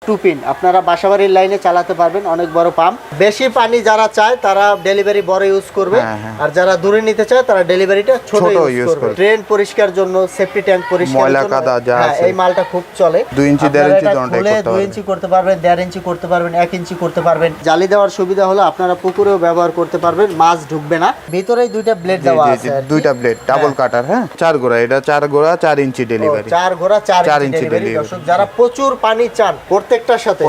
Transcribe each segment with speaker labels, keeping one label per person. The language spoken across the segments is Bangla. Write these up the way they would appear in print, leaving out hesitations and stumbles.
Speaker 1: 2 পিন আপনারা বাসাবাড়ির লাইনে চালাতে পারবেন, অনেক বড় পাম্প। বেশি পানি যারা চায় তারা ডেলিভারি বড় ইউজ করবে, আর যারা দূরে নিতে চায় তারা ডেলিভারিটা ছোট ইউজ করবে। ড্রেন পরিষ্কার জন্য, সেফটি ট্যাঙ্ক পরিষ্কার
Speaker 2: ময়লা কাদা যা আছে
Speaker 1: এই মালটা খুব চলে।
Speaker 2: 2 ইঞ্চি 1.5 ইঞ্চি দোনটাই করতে পারবেন।
Speaker 1: 2 ইঞ্চি করতে পারবেন, 1.5 ইঞ্চি করতে পারবেন, 1 ইঞ্চি করতে পারবেন। জালি দেওয়ার সুবিধা হলো আপনারা পুকুরেও ব্যবহার করতে পারবেন, মাছ ঢুকবে না। ভিতরেই দুইটা ব্লেড দেওয়া আছে,
Speaker 2: দুইটা ব্লেড ডাবল কাটার। হ্যাঁ 4 গোড়া, এটা 4 গোড়া 4 ইঞ্চি ডেলিভারি।
Speaker 1: 4 গোড়া 4 ইঞ্চি ডেলিভারি। দর্শক যারা প্রচুর পানি চান প্রত্যেকটার সাথে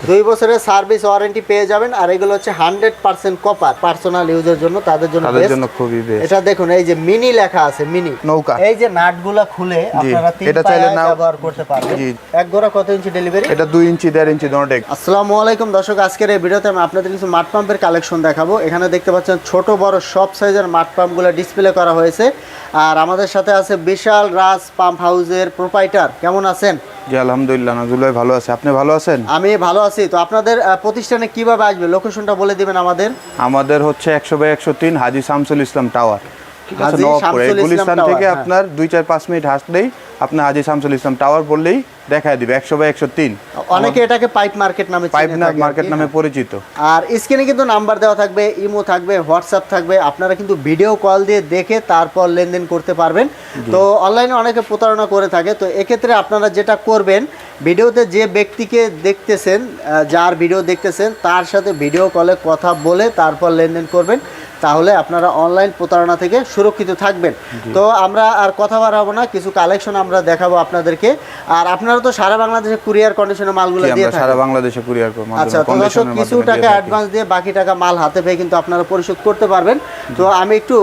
Speaker 1: 2 বছরের সার্ভিস ওয়ারেন্টি পেয়ে যাবেন। আর এগুলো হচ্ছে 100% কপার, পার্সোনাল ইউজের জন্য, তাদের জন্য খুবই বেস্ট। এটা দেখুন এই যে মিনি লেখা আছে, মিনি নৌকা। এই যে নাটগুলা খুলে আপনারা 3 পায়ে ব্যবহার করতে পারবেন। এক গোড়া কত ইঞ্চি ডেলিভারি?
Speaker 2: এটা 2 ইঞ্চি 1.5 ইঞ্চি দোনটাই।
Speaker 1: আসসালামু আলাইকুম দর্শক, আজকের এই ভিডিওতে আমি আপনাদের কিছু মাড পাম্পের কালেকশন দেখাবো। এখানে দেখতে পাচ্ছেন ছোট বড় সব সাইজের মাড পাম্পগুলো ডিসপ্লে করা হয়েছে। আর আমাদের সাথে আছে বিশাল রাজ পাম্প হাউসের প্রোপাইটার। কেমন আছেন?
Speaker 2: জি আলহামদুলিল্লাহ, নাজুল ভাই ভালো আছে। আপনি ভালো আছেন?
Speaker 1: আমি ভালো আছি। তো আপনাদের প্রতিষ্ঠানে কিভাবে আসবে, লোকেশনটা বলে দিবেন আমাদের।
Speaker 2: আমাদের হচ্ছে 100/103 হাজী শামসুল ইসলাম টাওয়ার, ঠিক আছে, নওয়াবপুর। গুলিস্তান থেকে আপনার 2-4-5 মিনিট হাঁটলেই আপনি হাজী শামসুল ইসলাম টাওয়ার বললেই দেখায় দিবে। 100/103।
Speaker 1: অনেকে এটাকে পাইপ মার্কেট নামে
Speaker 2: পরিচিত।
Speaker 1: আর স্ক্রিনে কিন্তু নাম্বার দেওয়া থাকবে, ইমো থাকবে, হোয়াটসঅ্যাপ থাকবে। আপনারা কিন্তু ভিডিও কল দিয়ে দেখে তারপর লেনদেন করতে পারবেন। তো অনলাইনে অনেকে প্রতারণা করে থাকে, তো এক্ষেত্রে আপনারা যেটা করবেন, ভিডিওতে যে ব্যক্তিকে দেখতেছেন, যার ভিডিও দেখতেছেন, তার সাথে ভিডিও কলে কথা বলে তারপর লেনদেন করবেন, তাহলে আপনারা অনলাইন প্রতারণা থেকে সুরক্ষিত থাকবেন। তো আমরা আর কথা বাড়াবো না, কিছু কালেকশন আমরা দেখাবো আপনাদেরকে। আর আপনারা তো সারা বাংলাদেশে কুরিয়ার কন্ডিশনে মালগুলো দিয়ে থাকেন।
Speaker 2: সারা বাংলাদেশে কুরিয়ার করব।
Speaker 1: আচ্ছা, তো দর্শক কিছু টাকা অ্যাডভান্স দিয়ে বাকি টাকা মাল হাতে পেয়ে কিন্তু আপনারা পরিশোধ করতে পারবেন। তো আমি একটু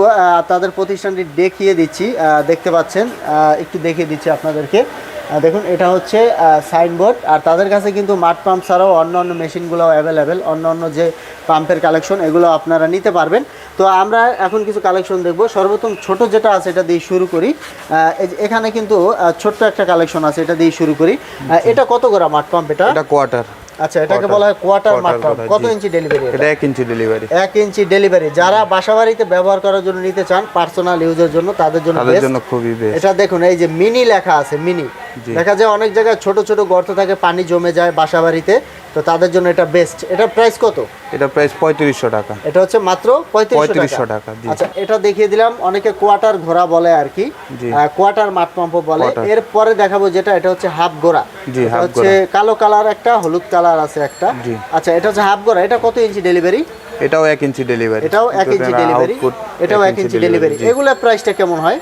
Speaker 1: তাদের প্রতিষ্ঠানটি দেখিয়ে দিচ্ছি, দেখতে পাচ্ছেন, একটু দেখিয়ে দিচ্ছি আপনাদেরকে। দেখুন এটা হচ্ছে সাইনবোর্ড। আর তাদের কাছে কিন্তু মাড পাম্প ছাড়াও অন্য অন্য মেশিনগুলো অ্যাভেলেবেল, অন্য অন্য যে পাম্পের কালেকশন এগুলো আপনারা নিতে পারবেন। তো আমরা এখন কিছু কালেকশন দেখব। সর্বপ্রথম ছোট যেটা আছে এটা দিয়ে শুরু করি। এখানে কিন্তু ছোট্ট একটা কালেকশন আছে, এটা দিয়ে শুরু করি। এটা কত গোড়া মাড পাম্প? এটা
Speaker 2: কোয়ার্টার।
Speaker 1: আচ্ছা, এটাকে বলা হয় কোয়ার্টার মাড পাম্প। কত ইঞ্চি ডেলিভারি?
Speaker 2: এটা 1 ইঞ্চি ডেলিভারি।
Speaker 1: 1 ইঞ্চি ডেলিভারি। যারা বাসাবাড়িতে ব্যবহার করার জন্য নিতে চান, পার্সোনাল ইউজের জন্য, তাদের জন্য
Speaker 2: খুবই বেস্ট।
Speaker 1: এটা দেখুন এই যে মিনি লেখা আছে, মিনি। দেখা যায় অনেক জায়গায় ছোট ছোট গর্ত থাকে, পানি জমে যায় বাসাবাড়িতে, তো তাদের জন্য এটা বেস্ট। এটা প্রাইস কত?
Speaker 2: এটা প্রাইস 3500 টাকা।
Speaker 1: এটা হচ্ছে মাত্র 3500 টাকা। আচ্ছা, এটা দেখিয়ে দিলাম। অনেকে কোয়ার্টার ঘোড়া বলে আর কি, কোয়ার্টার মাড পাম্প বলে। এরপরে দেখাবো যেটা, এটা হচ্ছে হাফ গোড়া। হচ্ছে কালো কালার একটা, হলুদ কালার আছে একটা। আচ্ছা, এটা হচ্ছে হাফ গোড়া। এটা কত ইঞ্চি ডেলিভারি?
Speaker 2: এটাও 1 ইঞ্চি ডেলিভারি।
Speaker 1: এটাও 1 ইঞ্চি ডেলিভারি। এটাও 1 ইঞ্চি ডেলিভারি। এগুলোর প্রাইসটা কেমন হয়?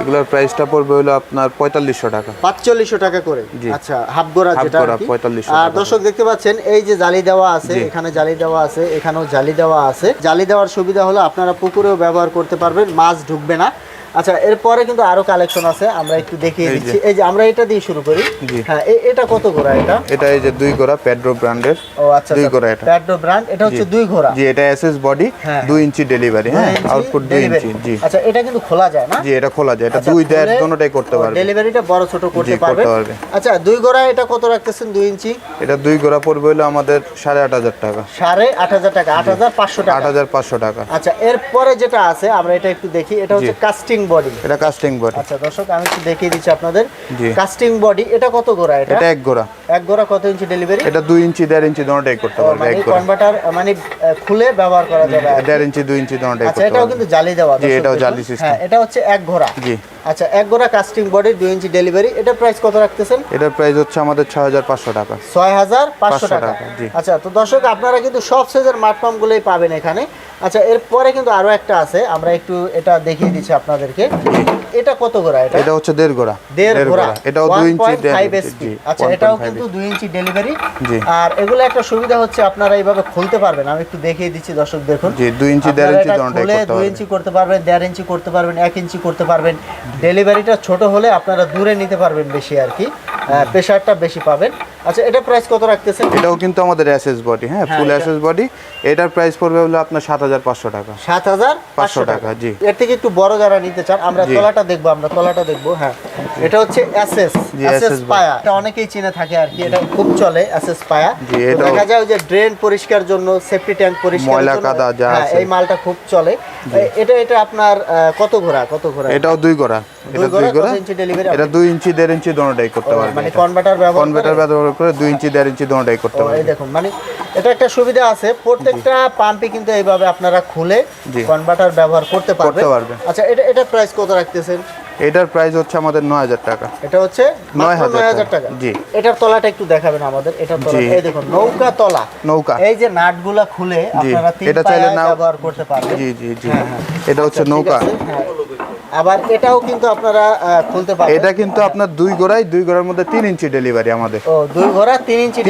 Speaker 2: এগুলোর প্রাইসটা পড়বে হলো আপনার 4500 টাকা।
Speaker 1: 4500 টাকা করে। আচ্ছা, হাফ গোড়া যেটা আর কি।
Speaker 2: 4500।
Speaker 1: আর দর্শক দেখতে পাচ্ছেন এই যে জালি দেওয়া আছে, এখানে জালি দেওয়া আছে, এখানেও জালি দেওয়া আছে। জালি দেওয়ার সুবিধা হলো আপনারা পুকুরেও ব্যবহার করতে পারবেন, মাছ ঢুকবে না। আচ্ছা, এরপরে কিন্তু আরো কালেকশন আছে, আমরা একটু দেখিয়ে দিচ্ছি। এই যে আমরা এটা দিয়ে শুরু করি। হ্যাঁ, এটা কত গোড়া? এটা
Speaker 2: এই যে 2 গোড়া পেড্রো ব্র্যান্ডের।
Speaker 1: ও আচ্ছা,
Speaker 2: 2 গোড়া। এটা
Speaker 1: পেড্রো ব্র্যান্ড। এটা হচ্ছে 2 গোড়া।
Speaker 2: জি, এটা এসএস বডি, 2 ইঞ্চি ডেলিভারি। হ্যাঁ, আউটপুট 2 ইঞ্চি। জি
Speaker 1: আচ্ছা, এটা কিন্তু খোলা যায় না?
Speaker 2: জি, এটা খোলা যায়। এটা 2-1 দুটোটাই করতে পারবে।
Speaker 1: ডেলিভারিটা বড় ছোট করতে পারবে। আচ্ছা, 2 গোড়া এটা কত রাখতেছেন? 2 ইঞ্চি।
Speaker 2: এটা 2 গোড়া পড়বে হলো আমাদের 8500 টাকা।
Speaker 1: 8500 টাকা। 8500 টাকা।
Speaker 2: 8500 টাকা।
Speaker 1: আচ্ছা, এরপরে যেটা আছে আমরা এটা একটু দেখি। এটা হচ্ছে কাস্টিং বডি।
Speaker 2: এটা কাস্টিং বডি।
Speaker 1: আচ্ছা দর্শক, আমি একটু দেখিয়ে দিচ্ছি আপনাদের। Casting body. এটা কত গোড়া? এটা
Speaker 2: 1 গোড়া।
Speaker 1: 1 গোড়া কত ইঞ্চি ডেলিভারি?
Speaker 2: এটা 2 ইঞ্চি 1.5 ইঞ্চি দুটোই করতে পারবে।
Speaker 1: মানে কনভার্টার, মানে খুলে ব্যবহার করা যাবে।
Speaker 2: 1.5 ইঞ্চি 2 ইঞ্চি দুটোই করতে পারবে।
Speaker 1: আচ্ছা, এটাও কিন্তু জালি দেওয়া।
Speaker 2: জি, এটাও জালি সিস্টেম।
Speaker 1: হ্যাঁ, এটা হচ্ছে 1 ঘোড়া।
Speaker 2: জি।
Speaker 1: আচ্ছা, 1 ঘোড়া কাস্টিং বডি, 2 ইঞ্চি ডেলিভারি। এটা প্রাইস কত রাখতেছেন?
Speaker 2: এটার প্রাইস হচ্ছে আমাদের 6500 টাকা।
Speaker 1: 6500 টাকা।
Speaker 2: জি।
Speaker 1: আচ্ছা, তো দর্শক আপনারা কিন্তু সব সাইজের মাড পাম্পগুলোই পাবেন এখানে। আচ্ছা, এরপরে কিন্তু আরো একটা আছে, আমরা একটু এটা দেখিয়ে দিচ্ছি আপনাদেরকে। এটা কত গোড়া? এটা
Speaker 2: হচ্ছে 1.5 গোড়া।
Speaker 1: 1.5 গোড়া।
Speaker 2: এটাও 2 ইঞ্চি
Speaker 1: 5 এসপি। আচ্ছা, এটাও কিন্তু 2 ইঞ্চি ডেলিভারি। আর এগুলো একটা সুবিধা হচ্ছে আপনারা এইভাবে খুলতে পারবেন। আমি একটু দেখিয়ে দিচ্ছি দর্শক, দেখুন।
Speaker 2: জি, 2 ইঞ্চি 1.5 ইঞ্চি দুটোই করতে পারবেন।
Speaker 1: 2 ইঞ্চি করতে পারবেন, 1.5 ইঞ্চি করতে পারবেন, 1 ইঞ্চি করতে পারবেন। ডেলিভারিটা ছোট হলে আপনারা দূরে নিতে পারবেন বেশি আর কি, প্রেসারটা বেশি পাবেন। আচ্ছা, এটা প্রাইস কত রাখতেছেন?
Speaker 2: এটাও কিন্তু আমাদের এসএস বডি। হ্যাঁ, ফুল এসএস বডি। এটার প্রাইস পড়বে হলো আপনার 7500 টাকা।
Speaker 1: 7500
Speaker 2: টাকা। জি।
Speaker 1: এর থেকে একটু বড় যারা নিতে চান, আমরা তলাটা দেখবো। হ্যাঁ, এটা হচ্ছে এসএস পায়া। এটা অনেকেই চিনে থাকে আর কি, এটা খুব চলে এসএস পায়া। দেখা যায় যে ড্রেন পরিষ্কার জন্য, সেফটি ট্যাঙ্ক পরিষ্কার
Speaker 2: ময়লা কাদা যা আছে,
Speaker 1: এই মালটা খুব চলে। এটা আপনার কত ঘোড়া?
Speaker 2: এটাও 2 ঘোড়া। এটা 2 গোড়া
Speaker 1: ইঞ্চি ডেলিভারি
Speaker 2: এটা 2 ইঞ্চি 1.5 ইঞ্চি দোনোটাই করতে পারবেন
Speaker 1: মানে কনভার্টার
Speaker 2: ব্যবহার করে 2 ইঞ্চি 1.5 ইঞ্চি দোনোটাই করতে পারবেন
Speaker 1: এই দেখুন মানে এটা একটা সুবিধা আছে প্রত্যেকটা পাম্পে কিন্তু এইভাবে আপনারা খুলে কনভার্টার ব্যবহার করতে পারবেন আচ্ছা এটা প্রাইস কত রাখতেছেন
Speaker 2: এটার প্রাইস হচ্ছে আমাদের 9000 টাকা
Speaker 1: এটা হচ্ছে 9000 টাকা
Speaker 2: জি
Speaker 1: এটার তলাটা একটু দেখাবেন আমাদের এটার তলা এই দেখুন নৌকা এই যে নাটগুলা খুলে আপনারা তিন পায়ে ব্যবহার করতে পারবেন
Speaker 2: জি জি জি এটা হচ্ছে নৌকা
Speaker 1: আবার এটাও কিন্তু আপনারা খুলতে পারবেন
Speaker 2: এটা কিন্তু আপনার 2 গোড়ার মধ্যে 3 ইঞ্চি ডেলিভারি আমাদের
Speaker 1: ও 2 গোড়া 3 ইঞ্চি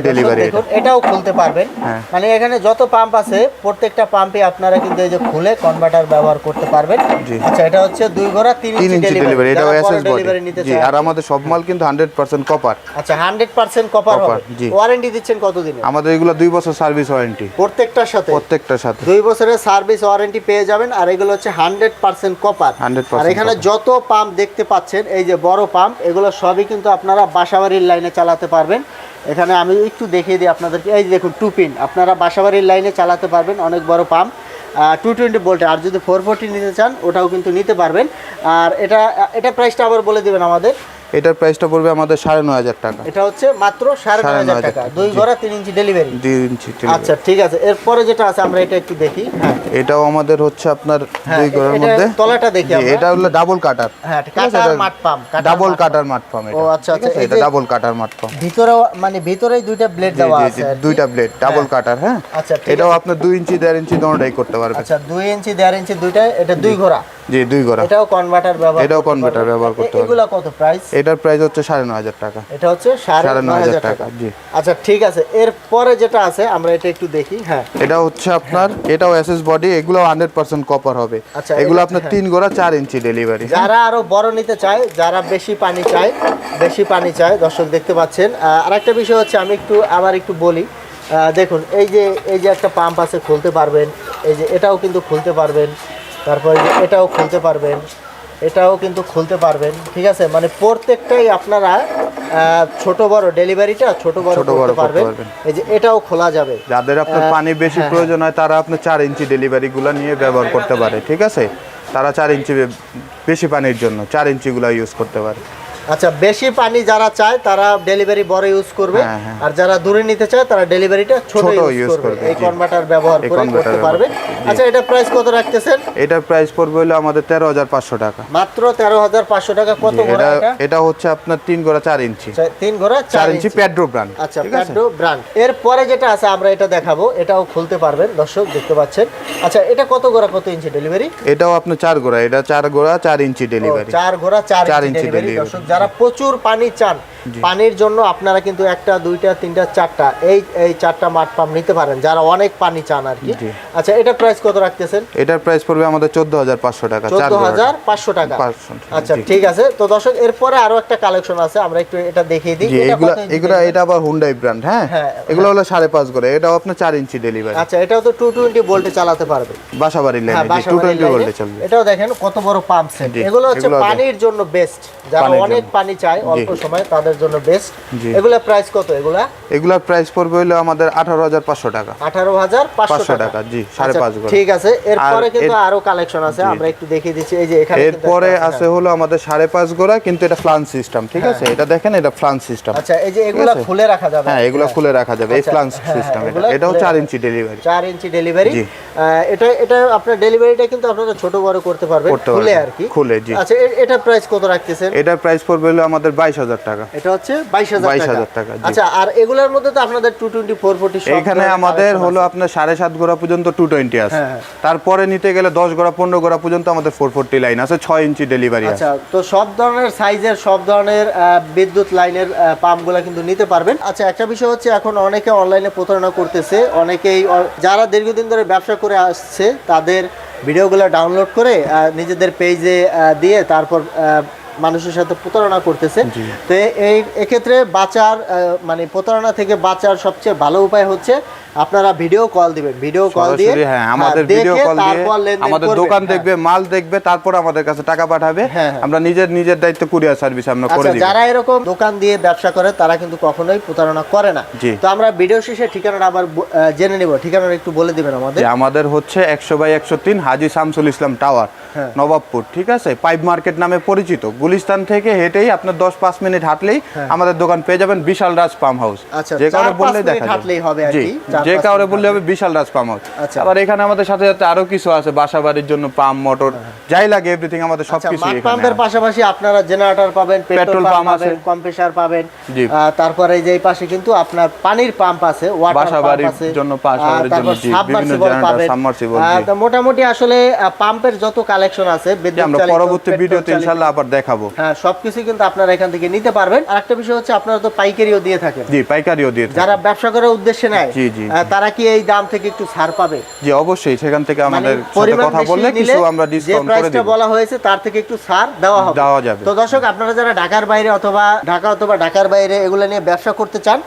Speaker 1: ডেলিভারি দেখুন এটাও খুলতে পারবেন মানে এখানে যত পাম্প আছে প্রত্যেকটা পাম্পে আপনারা কিন্তু এই যে খুলে কনভার্টার ব্যবহার করতে পারবেন আচ্ছা এটা হচ্ছে 2 গোড়া 3 ইঞ্চি ডেলিভারি
Speaker 2: এটাও এসএস বডি জি আর আমাদের সব মাল কিন্তু 100% কপার
Speaker 1: আচ্ছা 100% কপার হবে ওয়ারেন্টি দিচ্ছেন কতদিনের
Speaker 2: আমাদের এগুলো 2 বছর সার্ভিস ওয়ারেন্টি
Speaker 1: প্রত্যেকটার সাথে 2 বছরের সার্ভিস ওয়ারেন্টি পেয়ে যাবেন আর এগুলো হচ্ছে 100% কপার আর এখানে যত পাম্প দেখতে পাচ্ছেন এই যে বড় পাম্প এগুলো সবই কিন্তু আপনারা বাসাবাড়ির লাইনে চালাতে পারবেন এখানে আমি একটু দেখিয়ে দিই আপনাদেরকে এই যে দেখুন 2 পিন আপনারা বাসাবাড়ির লাইনে চালাতে পারবেন অনেক বড় পাম্প 220 ভোল্ট আর যদি 440 নিতে চান ওটাও কিন্তু নিতে পারবেন আর এটা প্রাইসটা আবার বলে দিবেন আমাদের
Speaker 2: এটার প্রাইসটা পড়বে আমাদের 9500 টাকা
Speaker 1: এটা হচ্ছে মাত্র 9500 টাকা 2 গোড়া 3 ইঞ্চি ডেলিভারি
Speaker 2: 2 ইঞ্চি
Speaker 1: আচ্ছা ঠিক আছে এরপরে যেটা আছে আমরা এটা একটু দেখি
Speaker 2: এটাও আমাদের হচ্ছে আপনার 2 গোড়ার মধ্যে
Speaker 1: তলাটা দেখি আমরা
Speaker 2: এটা হলো ডাবল কাটার
Speaker 1: হ্যাঁ কাটার মাঠ পাম্প
Speaker 2: ডাবল কাটার মাঠ পাম্প
Speaker 1: ও আচ্ছা আচ্ছা
Speaker 2: এটা ডাবল কাটার মাঠ পাম্প
Speaker 1: ভিতরে মানে ভিতরেই দুইটা ব্লেড দেওয়া আছে
Speaker 2: দুইটা ব্লেড ডাবল কাটার হ্যাঁ আচ্ছা এটাও আপনি 2 ইঞ্চি 1.5 ইঞ্চি দোনোটাই করতে পারবেন
Speaker 1: আচ্ছা 2 ইঞ্চি 1.5 ইঞ্চি দুইটা এটা 2 গোড়া
Speaker 2: জি 2 গোড়া
Speaker 1: এটাও কনভার্টার ব্যবহার
Speaker 2: করতে পারবেন
Speaker 1: এগুলা কত প্রাইস
Speaker 2: এটার প্রাইস হচ্ছে 9500 টাকা
Speaker 1: এটা হচ্ছে 9500 টাকা
Speaker 2: জি
Speaker 1: আচ্ছা ঠিক আছে এরপরে যেটা আছে আমরা এটা একটু দেখি হ্যাঁ
Speaker 2: এটা হচ্ছে আপনার এটাও এসএস বডি এগুলো 100% কপার হবে
Speaker 1: আচ্ছা
Speaker 2: এগুলো আপনার 3 গোড়া 4 ইঞ্চি ডেলিভারি
Speaker 1: যারা আরো বড় নিতে চায় যারা বেশি পানি চায় দর্শক দেখতে পাচ্ছেন আরেকটা বিষয় হচ্ছে আমি একটু বলি দেখুন এই যে একটা পাম্প আছে খুলতে পারবেন এই যে এটাও কিন্তু খুলতে পারবেন তারপর এটাও খুলতে পারবেন এটাও কিন্তু খুলতে পারবেন ঠিক আছে মানে প্রত্যেকটাই আপনারা ছোট বড় ডেলিভারিটা ছোট বড় করতে পারবেন এই যে এটাও খোলা যাবে
Speaker 2: যাদের আপনার পানি বেশি প্রয়োজন হয় তারা আপনি 4 ইঞ্চি ডেলিভারিগুলো নিয়ে ব্যবহার করতে পারে ঠিক আছে তারা 4 ইঞ্চি বেশি পানির জন্য 4 ইঞ্চিগুলো ইউজ করতে পারে
Speaker 1: আচ্ছা বেশি পানি যারা চায় তারা ডেলিভারি বড় ইউজ করবে আর যারা দূরে নিতে চায় তারা ডেলিভারিটা ছোট ইউজ করবে এই কনভার্টার ব্যবহার করে করতে পারবে আচ্ছা এটা প্রাইস কত রাখতেছেন
Speaker 2: এটার প্রাইস পড়বে হলো আমাদের 13500 টাকা
Speaker 1: মাত্র 13500 টাকা কত গোড়া
Speaker 2: এটা হচ্ছে আপনার 3 গোড়া 4 ইঞ্চি
Speaker 1: 3 গোড়া 4
Speaker 2: ইঞ্চি পেড্রো ব্র্যান্ড
Speaker 1: আচ্ছা পেড্রো ব্র্যান্ড এরপরে যেটা আছে আমরা এটা দেখাবো এটাও খুলতে পারবেন দর্শক দেখতে পাচ্ছেন আচ্ছা এটা কত গোড়া কত ইঞ্চি ডেলিভারি
Speaker 2: এটাও আপনার 4 গোড়া এটা 4 গোড়া 4 ইঞ্চি ডেলিভারি
Speaker 1: 4 গোড়া 4 ইঞ্চি ডেলিভারি দর্শক যারা প্রচুর পানি চান পানির জন্য আপনারা কিন্তু একটা দুইটা তিনটা চারটা এই চারটা মাঠ পাম্প নিতে পারেন যারা অনেক পানি চান আর কি আচ্ছা এটা প্রাইস কত রাখতেছেন
Speaker 2: এটার প্রাইস পড়বে আমাদের 14500 টাকা
Speaker 1: 14500 টাকা আচ্ছা ঠিক আছে তো দর্শক এরপরে আরো একটা কালেকশন আছে আমরা একটু এটা দেখিয়ে দিই
Speaker 2: এটা আবার হুন্ডাই ব্র্যান্ড হ্যাঁ এগুলো হলো 5.5 করে এটাও আপনার 4 ইঞ্চি ডেলিভারি
Speaker 1: আচ্ছা এটাও তো 220 ভোল্টে চালাতে পারবে
Speaker 2: বাসাবাড়ির লাইনে 220 ভোল্টে চলবে
Speaker 1: এটাও দেখেন কত বড় পাম্প সেট এগুলো হচ্ছে পানির জন্য বেস্ট যারা অনেক পানি চায় অল্প সময় তাদের জন্য বেস্ট এগুলা প্রাইস কত এগুলার
Speaker 2: প্রাইস পড়বে হলো আমাদের 18500 টাকা
Speaker 1: 18500
Speaker 2: টাকা জি 5.5 করে
Speaker 1: ঠিক আছে এরপরে কিন্তু আরো কালেকশন আছে আমরা একটু দেখিয়ে দিচ্ছি এই যে এখানে
Speaker 2: এরপরে আছে হলো আমাদের 5.5 গোড়া কিন্তু এটা ফ্লান সিস্টেম ঠিক আছে এটা দেখেন এটা ফ্লান সিস্টেম
Speaker 1: আচ্ছা এই যে এগুলা খুলে রাখা যাবে
Speaker 2: হ্যাঁ এগুলা খুলে রাখা যাবে এই ফ্লান সিস্টেম এটাও 4 ইঞ্চি ডেলিভারি
Speaker 1: 4 ইঞ্চি ডেলিভারি এটা আপনার ডেলিভারিটা কিন্তু আপনারা ছোট বড় করতে পারবেন খুলে আর কি
Speaker 2: খুলে জি
Speaker 1: আচ্ছা এটা প্রাইস কত রাখতেছেন
Speaker 2: এটার প্রাইস পড়বে হলো আমাদের 22000 টাকা
Speaker 1: এটা হচ্ছে 22000 টাকা আচ্ছা আর এগুলোর মধ্যে তো আপনাদের 220 440 সব
Speaker 2: এখানে আমাদের হলো আপনার 7.5 গোড়া পর্যন্ত 220 আছে তারপরে নিতে গেলে 10 গোড়া 15 গোড়া পর্যন্ত আমাদের 440 লাইন আছে 6 ইঞ্চি ডেলিভারি আছে
Speaker 1: আচ্ছা তো সব ধরনের সাইজের সব ধরনের বিদ্যুৎ লাইনের পাম্পগুলো কিন্তু নিতে পারবেন আচ্ছা একটা বিষয় হচ্ছে এখন অনেকে অনলাইনে প্রতারণা করতেছে অনেকেই যারা দীর্ঘদিন ধরে ব্যবসা করে আসছে তাদের ভিডিওগুলো ডাউনলোড করে নিজেদের পেজে দিয়ে তারপর মানুষের সাথে প্রতারণা করতেছে। তো এক্ষেত্রে বাঁচার মানে প্রতারণা থেকে বাঁচার সবচেয়ে ভালো উপায় হচ্ছে আপনারা ভিডিও কল দিবেন, ভিডিও কল দিয়ে
Speaker 2: হ্যাঁ আমাদের ভিডিও কল দিয়ে আমাদের দোকান
Speaker 1: হ্যাঁ।
Speaker 2: দেখবে, মাল দেখবে, তারপর আমাদের কাছে টাকা পাঠাবে, আমরা নিজের দায়িত্ব কুরিয়ার সার্ভিস আমরা করে দিই।
Speaker 1: যারা এরকম দোকান দিয়ে ব্যবসা করে তারা কিন্তু কখনোই প্রতারণা করে না। তো আমরা ভিডিও শেষে ঠিকানাটা আবার জেনে নিব, ঠিকানাটা একটু বলে দিবেন আমাদের।
Speaker 2: আমাদের হচ্ছে 100/103 হাজী শামসুল ইসলাম টাওয়ার, নবাবপুর, ঠিক আছে, পাইপ মার্কেট নামে পরিচিত। গুলিস্তান থেকে হেঁটেই আপনার 10-5 মিনিট হাঁটলেই আমাদের দোকান পেয়ে যাবেন, বিশাল রাজ পাম হাউস। যে কাউরে বললেই দেখা যাবে, যে কাউরে বললে হবে বিশাল রাজ পাম হাউস। আবার এখানে আমাদের সাথে সাথে আরো কিছু আছে, বাসা বাড়ির জন্য পাম্প, মোটর, যাই লাগে এভরিথিং আমাদের সবকিছু এখানে।
Speaker 1: পাম্পের পাশাপাশি আপনারা জেনারেটর পাবেন, পেট্রোল পাম্প আছে, কম্প্রেসার পাবেন। তারপরে যে এই পাশে কিন্তু আপনার পানির পাম্প আছে, ওয়াটার
Speaker 2: বাসা বাড়ির জন্য, বাসা বাড়ির জন্য বিভিন্ন জেনারেটর, সাবমার্সিবল।
Speaker 1: মোটামুটি আসলে পাম্পের যত কালেকশন আছে
Speaker 2: আমরা পরবর্তী ভিডিওতে ইনশাআল্লাহ আবার দেখাবো।
Speaker 1: হ্যাঁ, সবকিছু কিন্তু আপনারা এখান থেকে নিতে পারবেন। আরেকটা বিষয় হচ্ছে আপনারা তো পাইকারিও দিয়ে থাকেন।
Speaker 2: জি, পাইকারিও দিয়ে থাকেন।
Speaker 1: যারা ব্যবসা করার উদ্দেশ্যে নেয় তারা কি এই দাম থেকে একটু ছাড় পাবে?
Speaker 2: জি, অবশ্যই। সেখান থেকে আমাদের সাথে কথা বললে কিছু আমরা ডিসকাউন্ট করে দেব।
Speaker 1: যে বলা হয়েছে তার থেকে একটু ছাড় দেওয়া যাবে। তো দর্শক, আপনারা যারা ঢাকার বাইরে অথবা ঢাকার বাইরে এগুলো নিয়ে ব্যবসা করতে চান,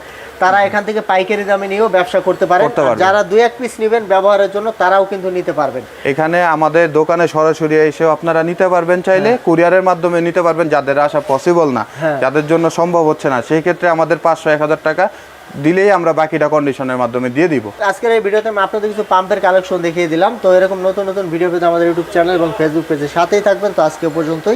Speaker 1: তারা এখান থেকে পাইকারি দামে নিয়েও ব্যবসা করতে পারে। যারা 2-1 পিস নেবেন ব্যবহারের জন্য, তারাও কিন্তু নিতে পারবেন।
Speaker 2: এখানে আমাদের দোকানে সরাসরি এসেও আপনারা নিতে পারবেন, চাইলে কুরিয়ারের মাধ্যমে নিতে পারবেন। যাদের আসা পসিবল না, যাদের জন্য সম্ভব হচ্ছে না, সেই ক্ষেত্রে আমাদের 500-1000 টাকা দিলেই আমরা বাকিটা কন্ডিশনের মাধ্যমে দিয়ে দিব।
Speaker 1: আজকের এই ভিডিওতে আমি আপনাদের কিছু পাম্পের কালেকশন দেখিয়ে দিলাম। তো এরকম নতুন নতুন ভিডিও পেতে আমাদের ইউটিউব চ্যানেল এবং ফেসবুক পেজের সাথেই থাকবেন। তো আজকে পর্যন্তই।